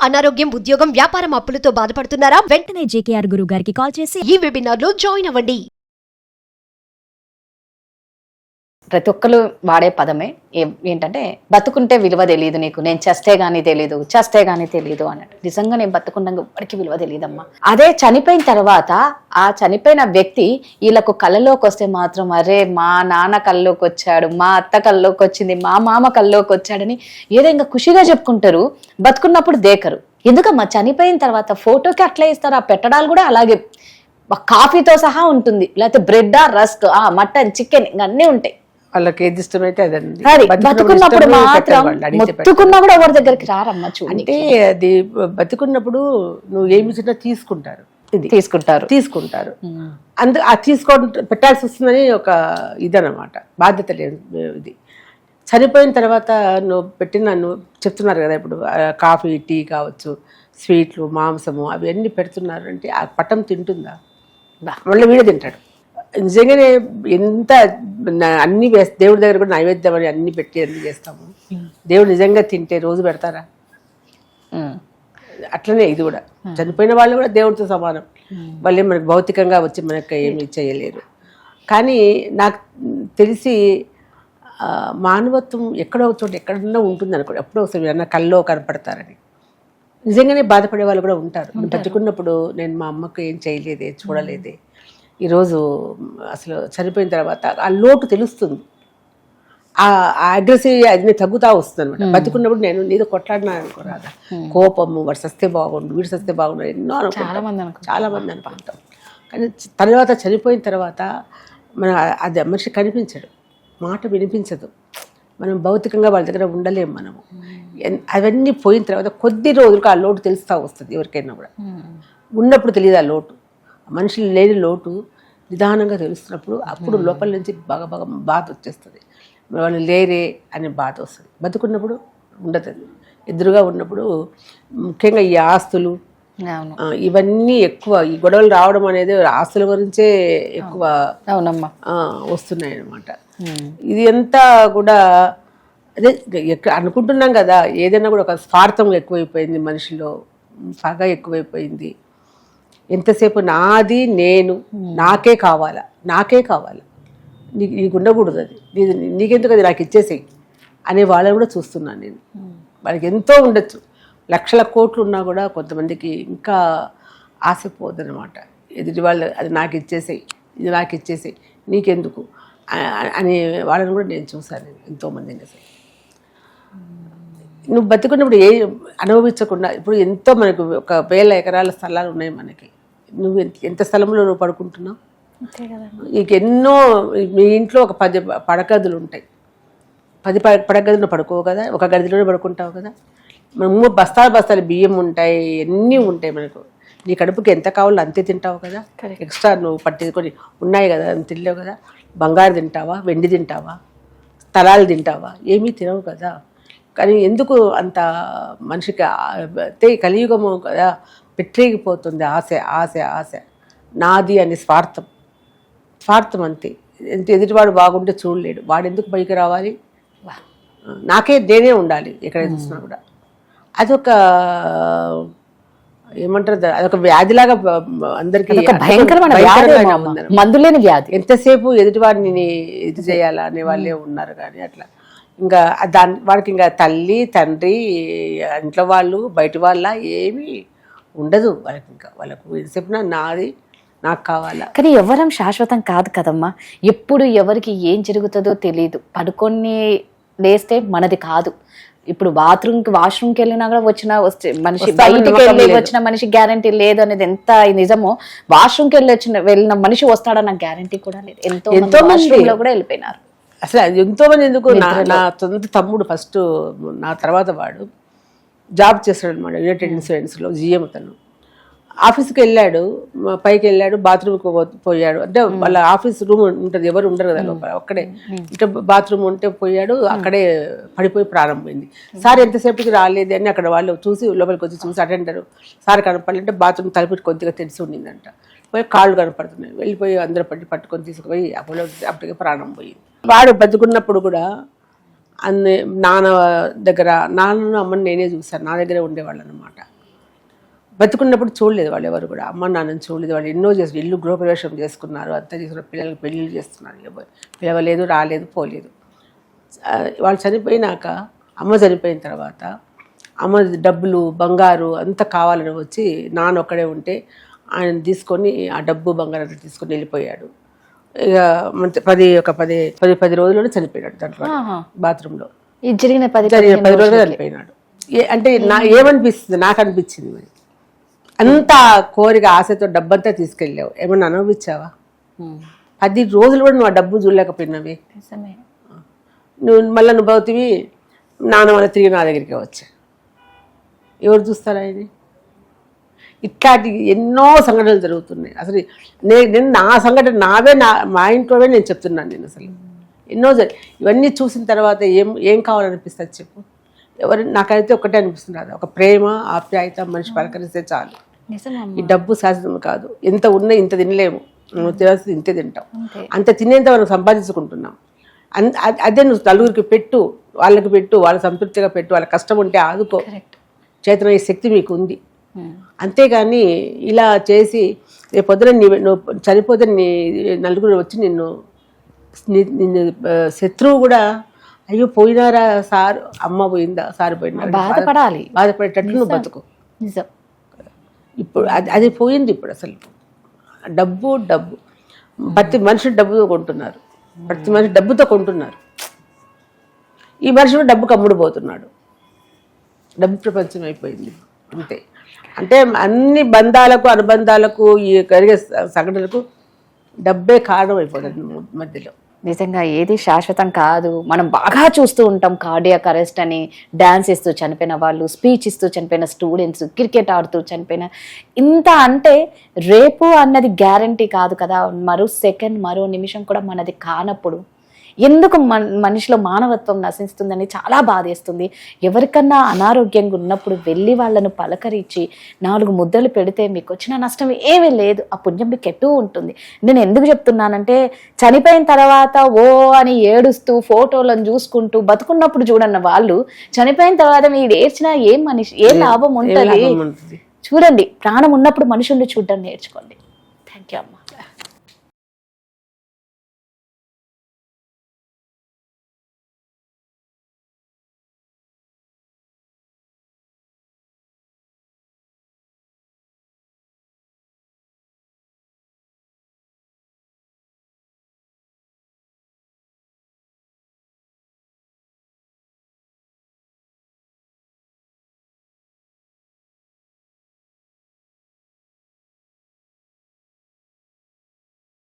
అనారోగ్యం, ఉద్యోగం, వ్యాపారం అప్పులతో బాధపడుతున్నారా? వెంటనే జేకేఆర్ గురువు గారికి కాల్ చేసి ఈ వెబినార్ లో జాయిన్ అవ్వండి. ప్రతి ఒక్కరు వాడే పదమే ఏంటంటే బతుకుంటే విలువ తెలియదు నీకు, నేను చస్తే గానీ తెలియదు అన్నట్టు. నిజంగా నేను బతుకున్నాక ఎప్పటికీ విలువ తెలియదమ్మా. అదే చనిపోయిన తర్వాత ఆ చనిపోయిన వ్యక్తి వీళ్ళకు కళ్ళలోకి వస్తే మాత్రం అరే మా నాన్న కళ్ళలోకి వచ్చాడు, మా అత్త కళ్ళలోకి వచ్చింది, మా మామ కళ్ళలోకి వచ్చాడని ఏదో ఇంకా ఖుషిగా చెప్పుకుంటారు. బతుకున్నప్పుడు దేకరు. ఎందుకమ్మా చనిపోయిన తర్వాత ఫోటోకి అట్లా ఇస్తారు. ఆ పెట్టడాలు కూడా అలాగే కాఫీతో సహా ఉంటుంది, లేకపోతే బ్రెడ్, రస్క్, మటన్, చికెన్ ఇంకా అన్నీ ఉంటాయి. వాళ్ళకి ఏది ఇష్టమైతే అదండి. బతుకున్నప్పుడు మాత్రం మొత్తుకున్నా కూడా ఎవరి దగ్గరికి రారమ్మా. అంటే అది బతుకున్నప్పుడు నువ్వు ఏమి ఇచ్చినా తీసుకుంటారు. అందు ఆ పెట్టాల్సి వస్తుందని ఒక ఇదన్నమాట, బాధ్యత లేదు ఇది. చనిపోయిన తర్వాత నువ్వు చెప్తున్నారు కదా ఇప్పుడు కాఫీ, టీ కావచ్చు, స్వీట్లు, మాంసము అవన్నీ పెడుతున్నారు అంటే ఆ పటం తింటుందా? మళ్ళీ వీడే తింటాడు. నిజంగానే ఎంత అన్ని దేవుడి దగ్గర కూడా నైవేద్యం అని అన్ని పెట్టి అన్ని చేస్తాము. దేవుడు నిజంగా తింటే రోజు పెడతారా? అట్లనే ఇది కూడా, చనిపోయిన వాళ్ళు కూడా దేవుడితో సమానం. వాళ్ళే మనకు భౌతికంగా వచ్చి మనకు ఏమి చేయలేరు. కానీ నాకు తెలిసి మానవత్వం ఎక్కడో చోట ఎక్కడన్నా ఉంటుంది అనుకో. ఎప్పుడో ఒకసారి అన్న కల్లో కనపడతారని నిజంగానే బాధపడే వాళ్ళు కూడా ఉంటారు. బతుకున్నప్పుడు నేను మా అమ్మకు ఏం చేయలేదే, చూడలేదే, ఈరోజు అసలు చనిపోయిన తర్వాత ఆ లోటు తెలుస్తుంది. ఆ అగ్రెసివ్ అది తగ్గుతూ వస్తుంది అనమాట. బతుకున్నప్పుడు నేను నీతో కొట్లాడినా అనుకోరాదా, కోపము, వాడు సస్తే బాగుండు, వీడు సస్తే బాగుండు ఎన్నో చాలా మంది అనుకుంటాం. కానీ తర్వాత చనిపోయిన తర్వాత మన అది మనిషి కనిపించడు, మాట వినిపించదు, మనం భౌతికంగా వాళ్ళ దగ్గర ఉండలేము. మనము అవన్నీ పోయిన తర్వాత కొద్ది రోజులకు ఆ లోటు తెలుస్తూ వస్తుంది ఎవరికైనా కూడా. ఉన్నప్పుడు తెలియదు ఆ లోటు, మనుషులు లేని లోటు నిదానంగా తెలుస్తున్నప్పుడు అప్పుడు లోపల నుంచి బాగా బాధ వచ్చేస్తుంది. వాళ్ళు లేరే అనే బాధ వస్తుంది. బతుకున్నప్పుడు ఉండదు. ఎదురుగా ఉన్నప్పుడు ముఖ్యంగా ఈ ఆస్తులు ఇవన్నీ ఎక్కువ, ఈ గొడవలు రావడం అనేది ఆస్తుల గురించే ఎక్కువ వస్తున్నాయి అన్నమాట. ఇది అంతా కూడా అదే అనుకుంటున్నాం కదా, ఏదైనా కూడా ఒక స్వార్థం ఎక్కువైపోయింది మనిషిలో, పగ ఎక్కువైపోయింది. ఎంతసేపు నాది, నేను, నాకే కావాలా నీకు ఉండకూడదు, అది నీకెందుకు, అది నాకు ఇచ్చేసేయి అనే వాళ్ళని కూడా చూస్తున్నాను నేను. వాళ్ళకి ఎంతో ఉండొచ్చు, లక్షల కోట్లు ఉన్నా కూడా కొంతమందికి ఇంకా ఆశపోదనమాట. ఎదుటి వాళ్ళు అది నాకు ఇచ్చేసేయి, ఇది నాకు ఇచ్చేసేయి, నీకెందుకు అనే వాళ్ళని కూడా నేను చూశాను ఎంతోమందిని. అసలు నువ్వు బతుకున్నప్పుడు ఏ అనుభవించకుండా, ఇప్పుడు ఎంతో మనకు 1,000 ఎకరాల స్థలాలు ఉన్నాయి మనకి. నువ్వు ఎంత స్థలంలో నువ్వు పడుకుంటున్నావు? నీకు ఎన్నో, మీ ఇంట్లో ఒక 10 పడగదులు ఉంటాయి, 10 పడగదులు పడుకోవు కదా, ఒక గదిలోనే పడుకుంటావు కదా. మనము బస్తాలు బియ్యం ఉంటాయి, ఎన్ని ఉంటాయి మనకు. నీ కడుపుకి ఎంత కావాలో అంతే తింటావు కదా. ఎక్స్ట్రా నువ్వు పట్టుకొని ఉన్నాయి కదా అని తినలేవు కదా. బంగారు తింటావా, వెండి తింటావా, స్థలాలు తింటావా? ఏమీ తినవు కదా. కానీ ఎందుకు అంత మనిషికి కలియుగము కదా పెట్టేగిపోతుంది ఆశ, నాది అని స్వార్థం అంతే. ఎంత ఎదుటివాడు బాగుంటే చూడలేడు, వాడు ఎందుకు పైకి రావాలి, నేనే ఉండాలి ఎక్కడైతే చూసినా కూడా. అదొక ఏమంటారు, అదొక వ్యాధిలాగా అందరికీ భయంకరమైన మందులేని వ్యాధి. ఎంతసేపు ఎదుటివాడిని ఇది చేయాలా అనే వాళ్ళే ఉన్నారు. కానీ అట్లా ఇంకా వాడికి ఇంకా తల్లి, తండ్రి, ఇంట్లో వాళ్ళు, బయట వాళ్ళ ఏమీ ఉండదు వాళ్ళకి. ఇంకా వాళ్ళకు ఎంతసేపునా నాది, నాకు కావాలా. కానీ ఎవరం శాశ్వతం కాదు కదమ్మా. ఎప్పుడు ఎవరికి ఏం జరుగుతుందో తెలియదు. పడుకొని లేస్తే మనది కాదు. ఇప్పుడు వాష్రూమ్కి వెళ్ళినా కూడా వస్తే మనిషి, బయటికి వెళ్ళి వచ్చిన మనిషి గ్యారంటీ లేదు అనేది ఎంత నిజమో, వాష్రూమ్కి వెళ్ళిన మనిషి వస్తాడన్న గ్యారంటీ కూడా లేదు. ఎంతో మంది కూడా వెళ్ళిపోయినారు. అసలు ఎంతో మంది ఎందుకు, నా సొంత తమ్ముడు ఫస్ట్ నా తర్వాత వాడు జాబ్ చేస్తాడు అనమాట, యునైటెడ్ ఇన్సూరెన్స్లో జిఎం. తను ఆఫీస్కి వెళ్ళాడు, పైకి వెళ్ళాడు, బాత్రూమ్కి పోయాడు. అంటే వాళ్ళ ఆఫీస్ రూమ్ ఉంటుంది, ఎవరు ఉండరు కదా లోపల, ఒక్కడే. అంటే బాత్రూమ్ ఉంటే పోయాడు, అక్కడే పడిపోయి ప్రారంభమైంది. సార్ ఎంతసేపటికి రాలేదు అని అక్కడ వాళ్ళు చూసి లోపలికి వచ్చి చూసి అటెండరు సార్ కనపడాలంటే బాత్రూమ్ తలుపు కొద్దిగా తెలిసి ఉండిందంట. పోయి కాళ్ళు కనపడుతున్నాయి, వెళ్ళిపోయి అందరూ పట్టుకొని తీసుకుపోయి అప్పటికే ప్రాణం పోయింది. వాడు బతుకున్నప్పుడు కూడా నాన్న దగ్గర, నాన్నను అమ్మని నేనే చూశాను, నా దగ్గరే ఉండేవాళ్ళు అనమాట. బతుకున్నప్పుడు చూడలేదు వాళ్ళు ఎవరు కూడా, అమ్మ నాన్నని చూడలేదు. వాళ్ళు ఎన్నో చేస్తారు, ఇల్లు గృహప్రవేశం చేసుకున్నారు, అంతా చేసుకున్నారు, పిల్లలకి పెళ్ళిళ్ళు చేస్తున్నారు, పిలవలేదు, రాలేదు, పోలేదు. వాళ్ళు చనిపోయినాక, అమ్మ చనిపోయిన తర్వాత అమ్మ డబ్బులు బంగారు అంతా కావాలని వచ్చి నాన్న ఒక్కడే ఉంటే ఆయన తీసుకొని ఆ డబ్బు బంగారం తీసుకొని వెళ్ళిపోయాడు. ఇక 10 రోజుల్లోనే చనిపోయాడు దాంట్లో బాత్రూంలో. ఇది జరిగిన 10 రోజుల్లో చనిపోయినాడు. అంటే ఏమనిపిస్తుంది, నాకు అనిపించింది మరి అంత కోరిక ఆశతో డబ్బంతా తీసుకెళ్ళావు, ఏమన్నా అనుభవించావా? 10 రోజులు కూడా నువ్వు ఆ డబ్బు చూడలేకపోయినావి. నువ్వు మళ్ళీ నువ్వు అవుతావి, నాన్న వల్ల తిరిగి నా దగ్గరికి వచ్చా. ఎవరు చూస్తారా ఇది? ఇట్లాంటి ఎన్నో సంఘటనలు జరుగుతున్నాయి. అసలు నేను నా సంఘటన మా ఇంట్లోనే నేను చెప్తున్నాను. నేను అసలు ఎన్నో ఇవన్నీ చూసిన తర్వాత ఏం కావాలనిపిస్తుంది చెప్పు? నాకైతే ఒకటే అనిపిస్తుంది, అది ఒక ప్రేమ, ఆప్యాయత, మనిషి పలకరిస్తే చాలు. ఈ డబ్బు శాశ్వతం కాదు, ఎంత ఉన్నా ఇంత తినలేము, నువ్వు తినాల్సింది ఇంతే తింటాం, అంత తినేంత మనం సంపాదించుకుంటున్నాం. అదే నువ్వు నలుగురికి పెట్టు, వాళ్ళకి పెట్టు, వాళ్ళ సంతృప్తిగా పెట్టు, వాళ్ళ కష్టం ఉంటే ఆదుకో, చేతనయ్యే శక్తి మీకు ఉంది. అంతేగాని ఇలా చేసి రేపు పొద్దున నువ్వు చనిపోతే నలుగురు వచ్చి నిన్ను శత్రువు కూడా అయ్యో పోయినారా సార్, అమ్మ పోయిందా, సార్ పోయినా, బాధపడేటట్లు నువ్వు బతుకు. నిజం. ఇప్పుడు అది పోయింది. ఇప్పుడు అసలు డబ్బు ప్రతి మనిషి డబ్బుతో కొంటున్నారు, ప్రతి మనిషి డబ్బుతో కొంటున్నారు. ఈ మనిషి కూడా డబ్బుకు అమ్ముడు పోతున్నాడు. డబ్బు ప్రపంచం అయిపోయింది అంతే. అంటే అన్ని బంధాలకు అనుబంధాలకు ఈ కలిగే సంఘటనలకు డబ్బే కారణం అయిపోతుంది మధ్యలో. నిజంగా ఏది శాశ్వతం కాదు. మనం బాగా చూస్తూ ఉంటాం కార్డియాక్ అరెస్ట్ అని, డ్యాన్స్ ఇస్తూ చనిపోయిన వాళ్ళు, స్పీచ్ ఇస్తూ చనిపోయిన స్టూడెంట్స్, క్రికెట్ ఆడుతూ చనిపోయిన. ఇంత అంటే రేపు అన్నది గ్యారంటీ కాదు కదా. మరో సెకండ్, మరో నిమిషం కూడా మనది కానప్పుడు ఎందుకు మనిషిలో మానవత్వం నశిస్తుందని చాలా బాధేస్తుంది. ఎవరికన్నా అనారోగ్యంగా ఉన్నప్పుడు వెళ్ళి వాళ్ళను పలకరించి 4 ముద్దలు పెడితే మీకు వచ్చిన నష్టం ఏమీ లేదు, ఆ పుణ్యం మీకు ఎట్టూ ఉంటుంది. నేను ఎందుకు చెప్తున్నానంటే, చనిపోయిన తర్వాత ఓ అని ఏడుస్తూ ఫోటోలను చూసుకుంటూ బతుకున్నప్పుడు చూడన్న వాళ్ళు చనిపోయిన తర్వాత మీరు ఏడ్చినా ఏ లాభం ఉంటుంది? చూడండి, ప్రాణం ఉన్నప్పుడు మనుషుల్ని చూడడం నేర్చుకోండి. థ్యాంక్ యూ అమ్మా.